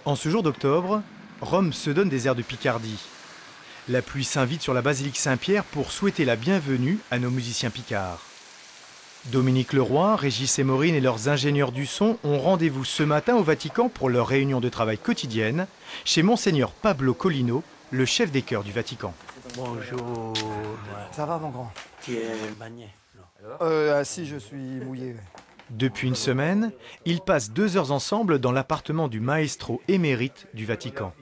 En ce jour d'octobre, Rome se donne des airs de Picardie. La pluie s'invite sur la basilique Saint-Pierre pour souhaiter la bienvenue à nos musiciens picards. Dominique Leroy, Régis et Maureen et leurs ingénieurs du son ont rendez-vous ce matin au Vatican pour leur réunion de travail quotidienne chez Monseigneur Pablo Collino, le chef des chœurs du Vatican. Bonjour. Ça va mon grand? Tu es bagné? Si, je suis mouillé. Depuis une semaine, ils passent 2 heures ensemble dans l'appartement du maestro émérite du Vatican.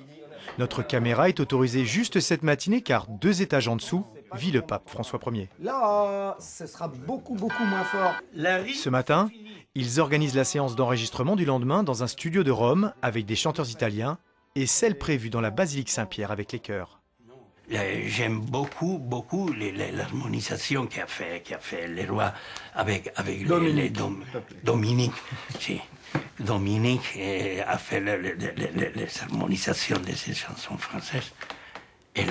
Notre caméra est autorisée juste cette matinée car 2 étages en dessous vit le pape François Ier. Là, ce sera beaucoup moins fort. Ce matin, ils organisent la séance d'enregistrement du lendemain dans un studio de Rome avec des chanteurs italiens et celle prévue dans la basilique Saint-Pierre avec les chœurs. J'aime beaucoup l'harmonisation qu'a fait le roi avec Dominique. Si. Dominique a fait les harmonisations de ces chansons françaises. Et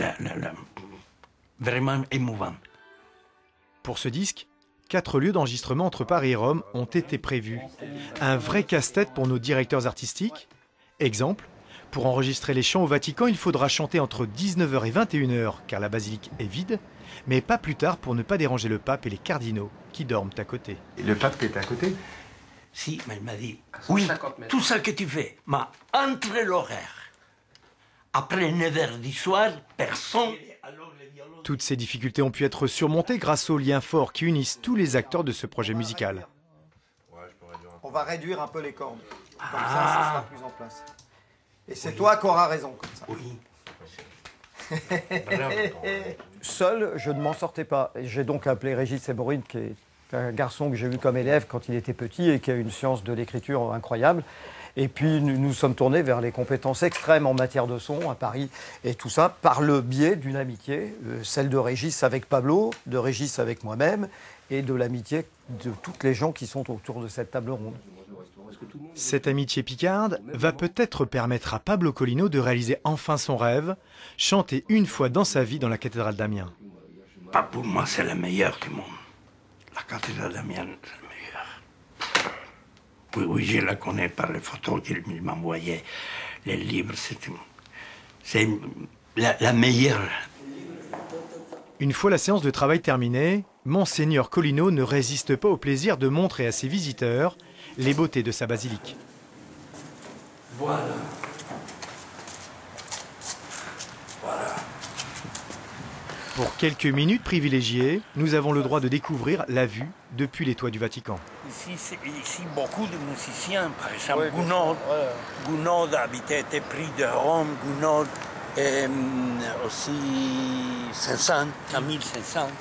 vraiment émouvant. Pour ce disque, 4 lieux d'enregistrement entre Paris et Rome ont été prévus. Un vrai casse-tête pour nos directeurs artistiques. Exemple, pour enregistrer les chants au Vatican, il faudra chanter entre 19h et 21h car la basilique est vide, mais pas plus tard pour ne pas déranger le pape et les cardinaux qui dorment à côté. Et le pape qui est à côté? Si, mais il m'a dit, oui, tout ça que tu fais, mais entre l'horaire, après 9h du soir, personne... Toutes ces difficultés ont pu être surmontées grâce aux liens forts qui unissent tous les acteurs de ce projet musical. On va réduire un peu les cordes. Comme ça sera plus en place. Et c'est toi qui auras raison comme ça. Oui. Seul, je ne m'en sortais pas. J'ai donc appelé Régis et Maureen, qui est un garçon que j'ai eu comme élève quand il était petit et qui a une science de l'écriture incroyable. Et puis nous nous sommes tournés vers les compétences extrêmes en matière de son à Paris et tout ça par le biais d'une amitié, celle de Régis avec Pablo, de Régis avec moi-même et de l'amitié de toutes les gens qui sont autour de cette table ronde. Cette amitié picarde va peut-être permettre à Pablo Collino de réaliser enfin son rêve, chanter une fois dans sa vie dans la cathédrale d'Amiens. Pas pour moi, c'est la meilleure du monde. La cathédrale d'Amiens, c'est la meilleure. Oui, je la connais par les photos qu'il m'envoyait, les livres, c'est la meilleure. Une fois la séance de travail terminée, Monseigneur Collino ne résiste pas au plaisir de montrer à ses visiteurs les beautés de sa basilique. Voilà. Pour quelques minutes privilégiées, nous avons le droit de découvrir la vue depuis les toits du Vatican. Ici beaucoup de musiciens, par exemple, Gounod était pris de Rome, Gounod, et aussi Saint-Saëns, Camille Saint-Saëns.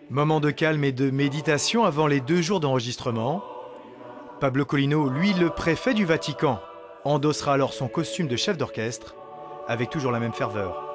Moment de calme et de méditation avant les 2 jours d'enregistrement. Pablo Collino, lui le préfet du Vatican, endossera alors son costume de chef d'orchestre avec toujours la même ferveur.